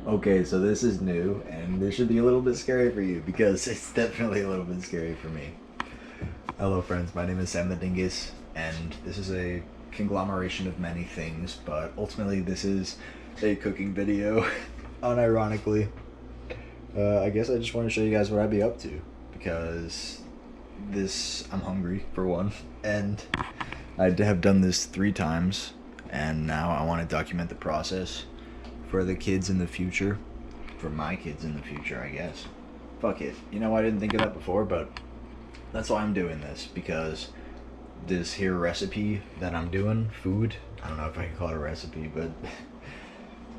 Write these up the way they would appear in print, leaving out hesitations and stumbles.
Okay, so this is new, and this should be a little bit scary for you because it's definitely a little bit scary for me. Hello, friends. My name is Sam the Dingus, and this is a conglomeration of many things, but ultimately, this is a cooking video. Unironically, I guess I just want to show you guys what I'd be up to because I'm hungry for one, and I have done this 3 times, and now I want to document the process for the kids in the future, for my kids in the future, I guess. Fuck it. You know, I didn't think of that before, but that's why I'm doing this, because this here recipe that I'm doing, food, I don't know if I can call it a recipe, but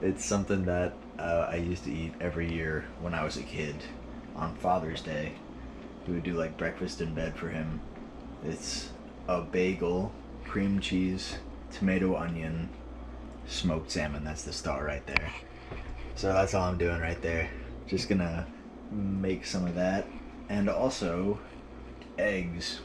it's something that I used to eat every year when I was a kid on Father's Day. We would do like breakfast in bed for him. It's a bagel, cream cheese, tomato, onion, smoked salmon. That's the star right there. So that's all I'm doing right there. Just gonna make some of that. And also eggs.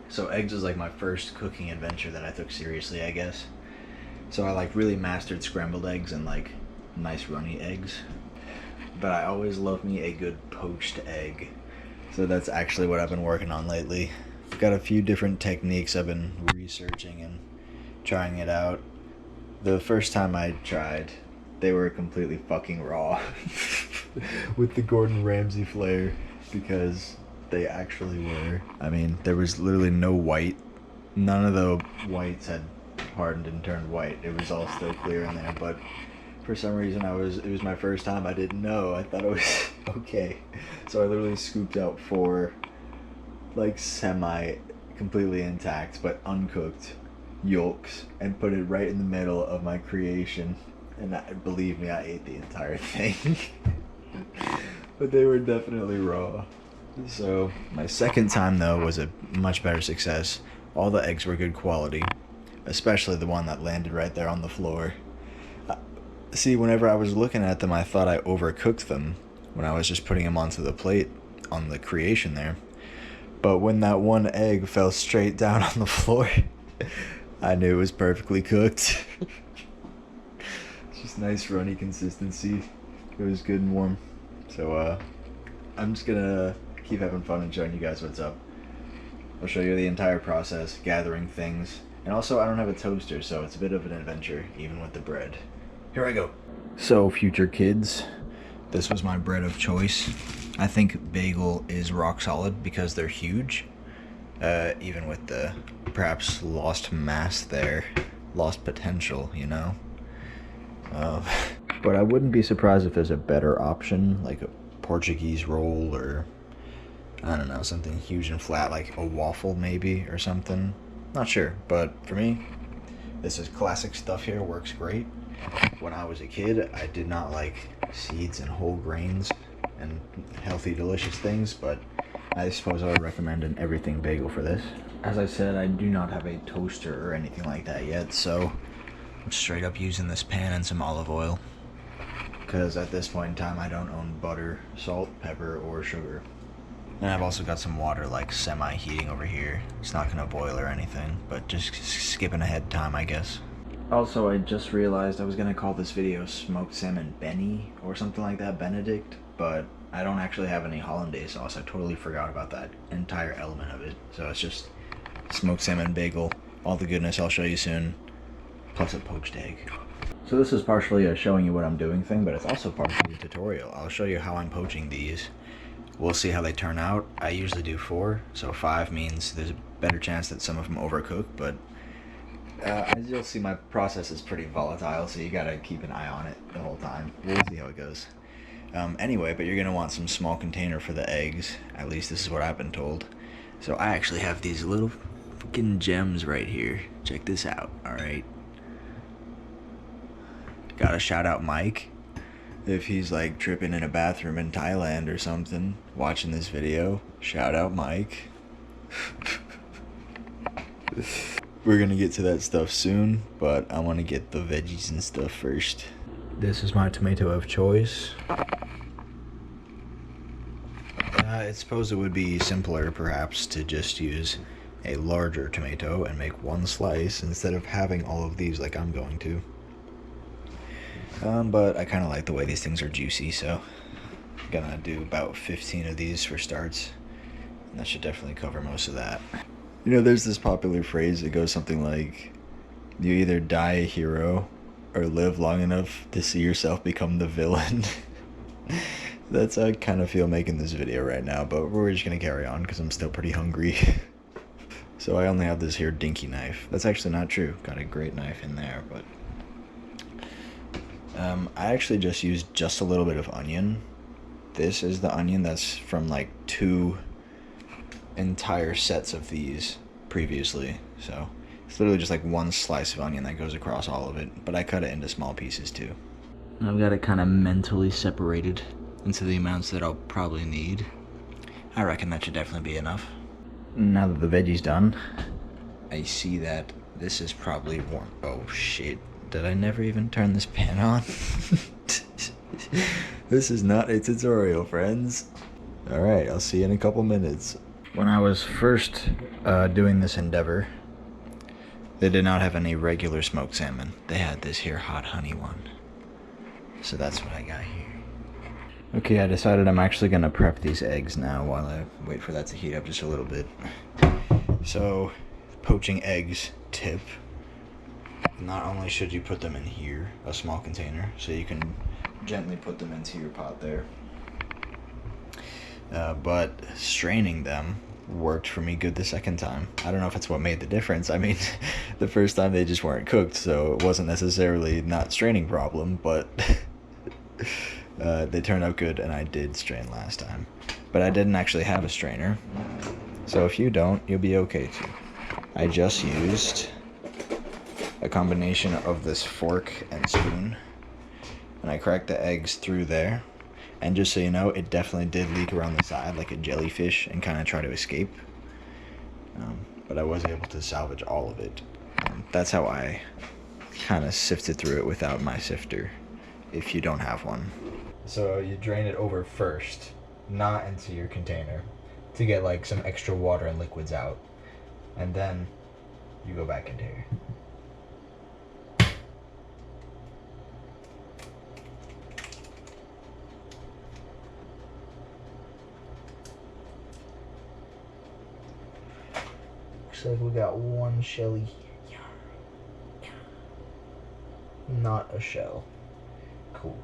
So eggs is like my first cooking adventure that I took seriously, I guess. So I like really mastered scrambled eggs and like nice runny eggs. But I always love me a good poached egg. So that's actually what I've been working on lately. I've got a few different techniques I've been researching and trying it out. The first time I tried, they were completely fucking raw with the Gordon Ramsay flair, because they actually were. I mean, there was literally no white. None of the whites had hardened and turned white. It was all still clear in there, but for some reason it was my first time. I didn't know. I thought it was okay. So I literally scooped out 4 like semi completely intact but uncooked yolks and put it right in the middle of my creation, and believe me, I ate the entire thing. But they were definitely raw. So my second time though was a much better success. All the eggs were good quality, especially the one that landed right there on the floor. See, whenever I was looking at them, I thought I overcooked them when I was just putting them onto the plate on the creation there. But when that one egg fell straight down on the floor, I knew it was perfectly cooked. Just nice runny consistency. It was good and warm. So I'm just gonna keep having fun and showing you guys what's up. I'll show you the entire process, gathering things, and also I don't have a toaster, so it's a bit of an adventure, even with the bread. Here I go. So, future kids, this was my bread of choice. I think bagel is rock solid because they're huge. Even with the perhaps lost mass there, lost potential, you know? But I wouldn't be surprised if there's a better option, like a Portuguese roll, or I don't know, something huge and flat, like a waffle maybe, or something. Not sure, but for me, this is classic stuff here, works great. When I was a kid, I did not like seeds and whole grains and healthy, delicious things, but I suppose I would recommend an everything bagel for this. As I said, I do not have a toaster or anything like that yet, so I'm straight up using this pan and some olive oil. Because at this point in time, I don't own butter, salt, pepper, or sugar. And I've also got some water like semi-heating over here. It's not gonna boil or anything, but just skipping ahead time, I guess. Also, I just realized I was gonna call this video Smoked Salmon Benny or something like that, Benedict, but I don't actually have any hollandaise sauce. I totally forgot about that entire element of it. So it's just smoked salmon bagel, all the goodness I'll show you soon, plus a poached egg. So this is partially a showing you what I'm doing thing, but it's also partially a tutorial. I'll show you how I'm poaching these. We'll see how they turn out. I usually do 4, so 5 means there's a better chance that some of them overcook, but as you'll see, my process is pretty volatile, so you gotta keep an eye on it the whole time. We'll see how it goes. Anyway, but you're gonna want some small container for the eggs. At least this is what I've been told. So I actually have these little fucking gems right here. Check this out, alright? Gotta shout out Mike. If he's like tripping in a bathroom in Thailand or something, watching this video, shout out Mike. We're gonna get to that stuff soon, but I wanna get the veggies and stuff first. This is my tomato of choice. I suppose it would be simpler, perhaps, to just use a larger tomato and make one slice instead of having all of these like I'm going to. But I kind of like the way these things are juicy, so I'm gonna do about 15 of these for starts. And that should definitely cover most of that. You know, there's this popular phrase that goes something like, you either die a hero or live long enough to see yourself become the villain. That's how I kind of feel making this video right now, but we're just gonna carry on because I'm still pretty hungry. So I only have this here dinky knife. That's actually not true. Got a great knife in there, but I actually just used just a little bit of onion. This is the onion that's from like 2 entire sets of these previously. So it's literally just like 1 slice of onion that goes across all of it, but I cut it into small pieces too. I've got it kind of mentally separated into the amounts that I'll probably need. I reckon that should definitely be enough. Now that the veggie's done, I see that this is probably warm. Oh shit, did I never even turn this pan on? This is not a tutorial, friends. Alright, I'll see you in a couple minutes. When I was first doing this endeavor, they did not have any regular smoked salmon. They had this here hot honey one. So that's what I got here. Okay, I decided I'm actually gonna prep these eggs now while I wait for that to heat up just a little bit. So, poaching eggs tip. Not only should you put them in here, a small container, so you can gently put them into your pot there. But straining them worked for me good the second time. I don't know if it's what made the difference. I mean, the first time they just weren't cooked, so it wasn't necessarily not straining problem, but they turned out good, and I did strain last time. But I didn't actually have a strainer, so if you don't, you'll be okay too. I just used a combination of this fork and spoon, and I cracked the eggs through there. And just so you know, it definitely did leak around the side like a jellyfish and kind of try to escape. But I was able to salvage all of it. That's how I kind of sifted through it without my sifter, if you don't have one. So you drain it over first, not into your container, to get like some extra water and liquids out. And then you go back into here. Looks like we got one shelly. Not a shell. Cool.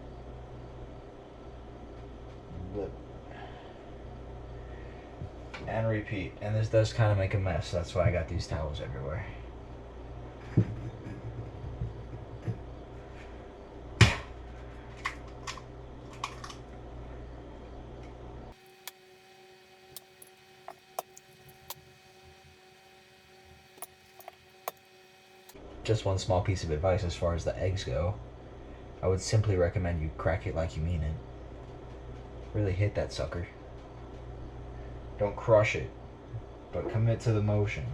And repeat. And this does kind of make a mess. That's why I got these towels everywhere. Just one small piece of advice as far as the eggs go. I would simply recommend you crack it like you mean it. Really hit that sucker. Don't crush it, but commit to the motion.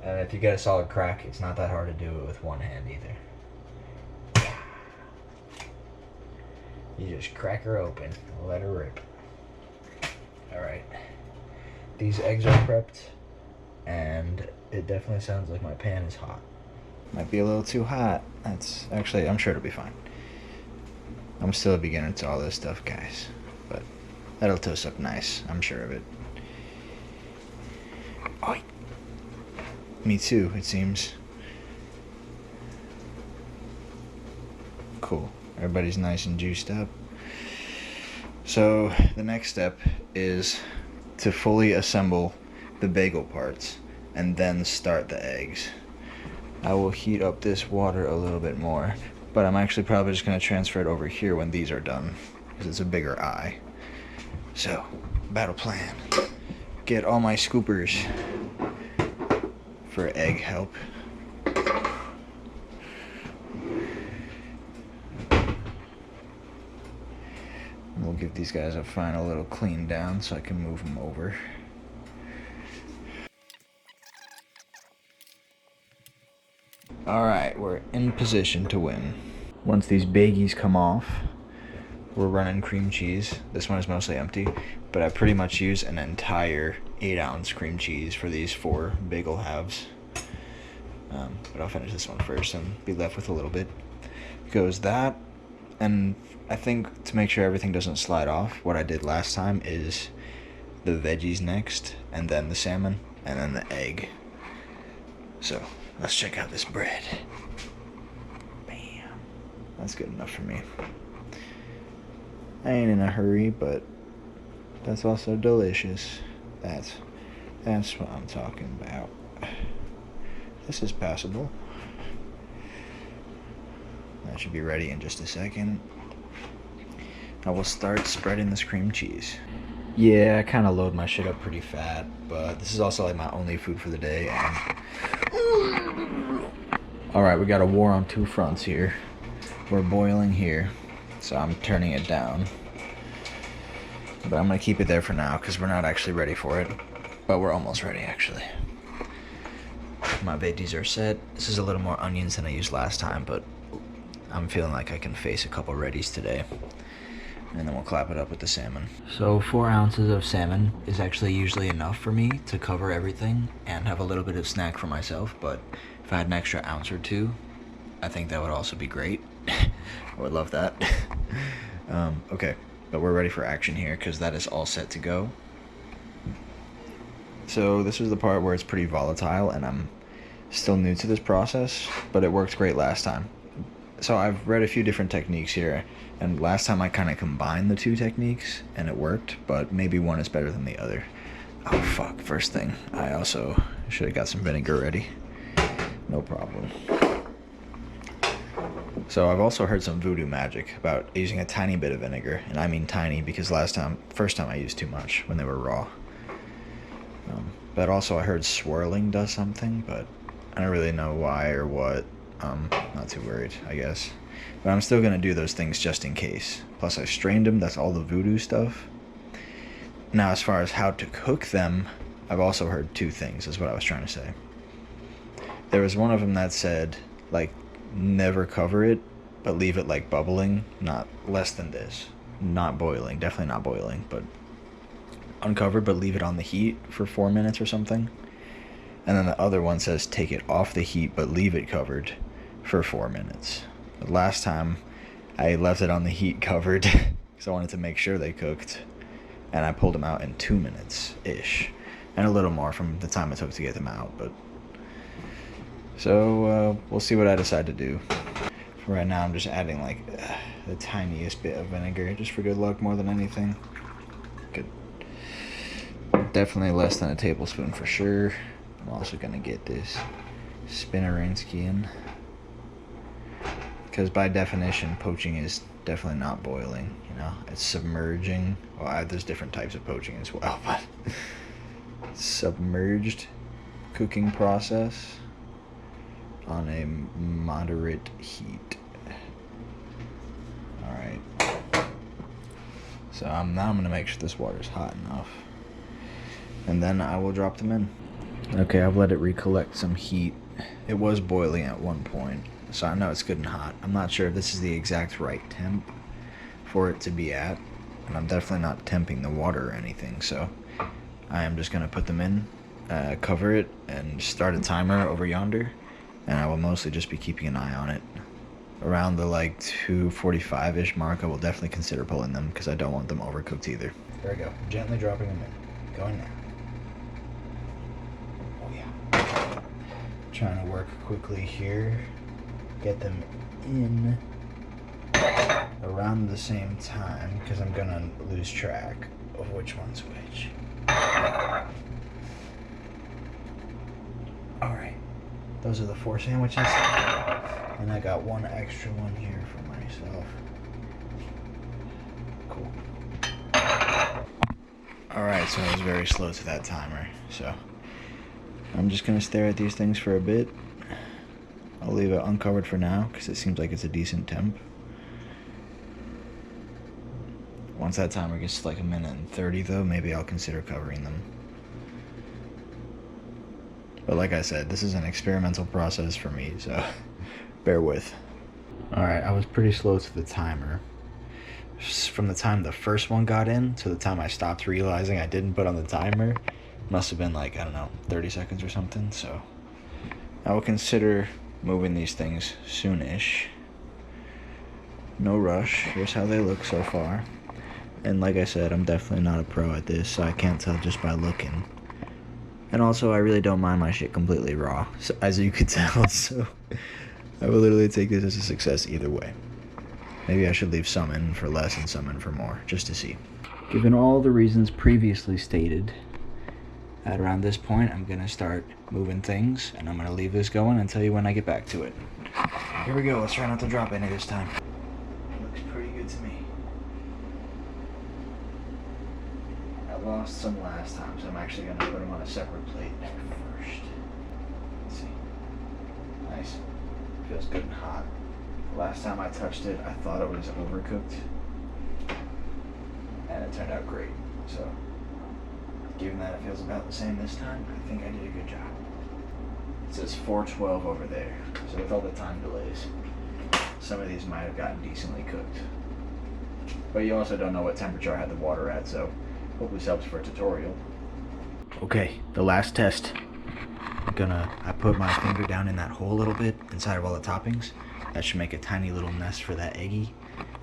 And if you get a solid crack, it's not that hard to do it with one hand either. You just crack her open, let her rip. Alright. These eggs are prepped, and it definitely sounds like my pan is hot. Might be a little too hot. That's actually, I'm sure it'll be fine. I'm still a beginner to all this stuff, guys, but that'll toast up nice. I'm sure of it. Oh, me too, it seems. Cool. Everybody's nice and juiced up. So the next step is to fully assemble the bagel parts and then start the eggs. I will heat up this water a little bit more, but I'm actually probably just going to transfer it over here when these are done, because it's a bigger eye. So, battle plan. Get all my scoopers for egg help. We'll give these guys a final little clean down so I can move them over. Alright, we're in position to win. Once these baggies come off, we're running cream cheese. This one is mostly empty, but I pretty much use an entire 8-ounce cream cheese for these 4 bagel halves. But I'll finish this one first and be left with a little bit. goes that, and I think to make sure everything doesn't slide off, what I did last time is the veggies next, and then the salmon, and then the egg. So let's check out this bread. Bam. That's good enough for me. I ain't in a hurry, but that's also delicious. That's what I'm talking about. This is passable. That should be ready in just a second. I will start spreading this cream cheese. Yeah, I kind of load my shit up pretty fat, but this is also like my only food for the day. Alright, we got a war on two fronts here. We're boiling here, so I'm turning it down. But I'm going to keep it there for now because we're not actually ready for it. But we're almost ready, actually. My veggies are set. This is a little more onions than I used last time, but I'm feeling like I can face a couple readies today. And then we'll clap it up with the salmon. So 4 ounces of salmon is actually usually enough for me to cover everything and have a little bit of snack for myself, but if I had an extra ounce or two, I think that would also be great. I would love that. Okay, but we're ready for action here because that is all set to go. So this is the part where it's pretty volatile and I'm still new to this process, but it worked great last time. So I've read a few different techniques here, and last time I kind of combined the two techniques and it worked, but maybe one is better than the other. Oh fuck, first thing, I also should have got some vinegar ready. No problem. So I've also heard some voodoo magic about using a tiny bit of vinegar, and I mean tiny because first time I used too much when they were raw. But also I heard swirling does something, but I don't really know why or what. Not too worried, I guess. But I'm still gonna do those things just in case. Plus I strained them, that's all the voodoo stuff. Now as far as how to cook them, I've also heard 2 things, is what I was trying to say. There was one of them that said, like, never cover it, but leave it like bubbling, not less than this. Not boiling, definitely not boiling, but uncovered, but leave it on the heat for 4 minutes or something. And then the other one says take it off the heat, but leave it covered for 4 minutes. The last time I left it on the heat covered because I wanted to make sure they cooked, and I pulled them out in 2 minutes-ish, and a little more from the time it took to get them out. But so we'll see what I decide to do. For right now, I'm just adding like the tiniest bit of vinegar, just for good luck more than anything. Good. Definitely less than a tablespoon for sure. I'm also gonna get this Spinnerinsky in, because by definition, poaching is definitely not boiling. You know, it's submerging. Well, there's different types of poaching as well, but submerged cooking process on a moderate heat. All right. So now I'm gonna make sure this water's hot enough, and then I will drop them in. Okay, I've let it recollect some heat. It was boiling at one point, so I know it's good and hot. I'm not sure if this is the exact right temp for it to be at, and I'm definitely not temping the water or anything, so I am just gonna put them in, cover it, and start a timer over yonder, and I will mostly just be keeping an eye on it. Around the like 2:45-ish mark, I will definitely consider pulling them because I don't want them overcooked either. There we go, gently dropping them in. Going now. Trying to work quickly here, get them in around the same time because I'm gonna lose track of which one's which. Alright, those are the 4 sandwiches, and I got 1 extra one here for myself. Cool. Alright, so I was very slow to that timer, so I'm just gonna stare at these things for a bit. I'll leave it uncovered for now because it seems like it's a decent temp. Once that timer gets to like 1:30 though, maybe I'll consider covering them. But like I said, this is an experimental process for me, so bear with. Alright, I was pretty slow to the timer. From the time the first one got in to the time I stopped realizing I didn't put on the timer, must have been like, I don't know, 30 seconds or something, so I will consider moving these things soonish. No rush. Here's how they look so far. And like I said, I'm definitely not a pro at this, so I can't tell just by looking. And also, I really don't mind my shit completely raw, so, as you could tell, so I will literally take this as a success either way. Maybe I should leave some in for less and some in for more, just to see. Given all the reasons previously stated, at around this point, I'm going to start moving things, and I'm going to leave this going and tell you when I get back to it. Here we go. Let's try not to drop any this time. Looks pretty good to me. I lost some last time, so I'm actually going to put them on a separate plate first. Let's see. Nice. Feels good and hot. Last time I touched it, I thought it was overcooked, and it turned out great. So, given that it feels about the same this time, I think I did a good job. It says 412 over there, so with all the time delays, some of these might have gotten decently cooked. But you also don't know what temperature I had the water at, so hopefully this helps for a tutorial. Okay, the last test. I put my finger down in that hole a little bit inside of all the toppings. That should make a tiny little nest for that eggie.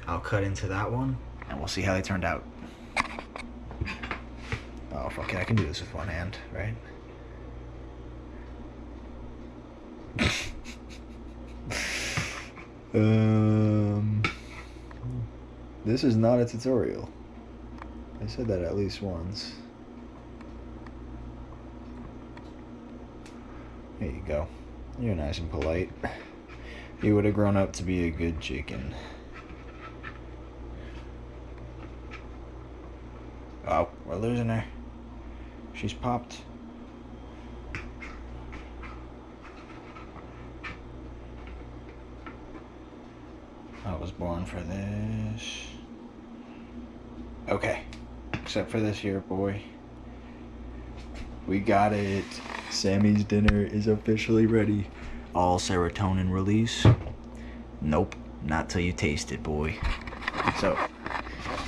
I'll cut into that one, and we'll see how they turned out. Oh, fuck it, I can do this with one hand, right? This is not a tutorial. I said that at least once. There you go. You're nice and polite. You would have grown up to be a good chicken. Oh, we're losing her. She's popped. I was born for this. Okay. Except for this here, boy. We got it. Sammy's dinner is officially ready. All serotonin release? Nope. Not till you taste it, boy. So,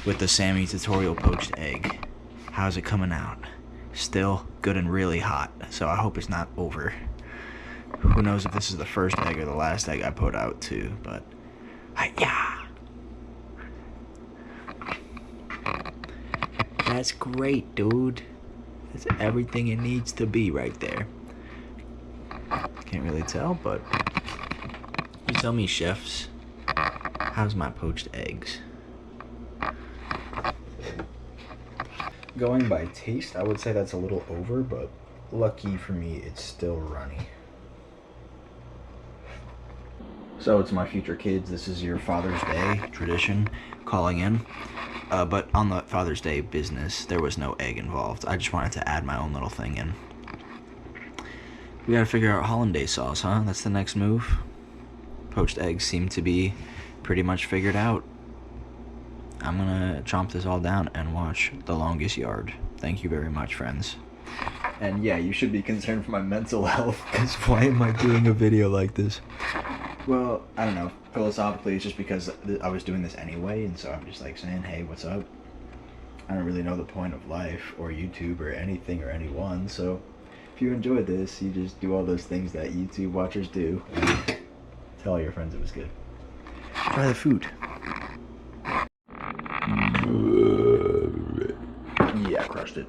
with the Sammy tutorial poached egg, how's it coming out? Still good and really hot, so I hope it's not over. Who knows if this is the first egg or the last egg I put out too, but hi-ya! That's great, dude. That's everything it needs to be right there. Can't really tell, but you tell me, chefs, how's my poached eggs? Going by taste, I would say that's a little over, but lucky for me, it's still runny. So to my future kids, this is your Father's Day tradition, calling in. But on the Father's Day business, there was no egg involved. I just wanted to add my own little thing in. We gotta figure out hollandaise sauce, huh? That's the next move. Poached eggs seem to be pretty much figured out. I'm gonna chomp this all down and watch The Longest Yard. Thank you very much, friends. And yeah, you should be concerned for my mental health, because why am I doing a video like this? Well, I don't know. Philosophically, it's just because I was doing this anyway, and so I'm just like saying, hey, what's up? I don't really know the point of life, or YouTube, or anything, or anyone, so if you enjoyed this, you just do all those things that YouTube watchers do, and tell all your friends it was good. Try the food. Yeah, crushed it.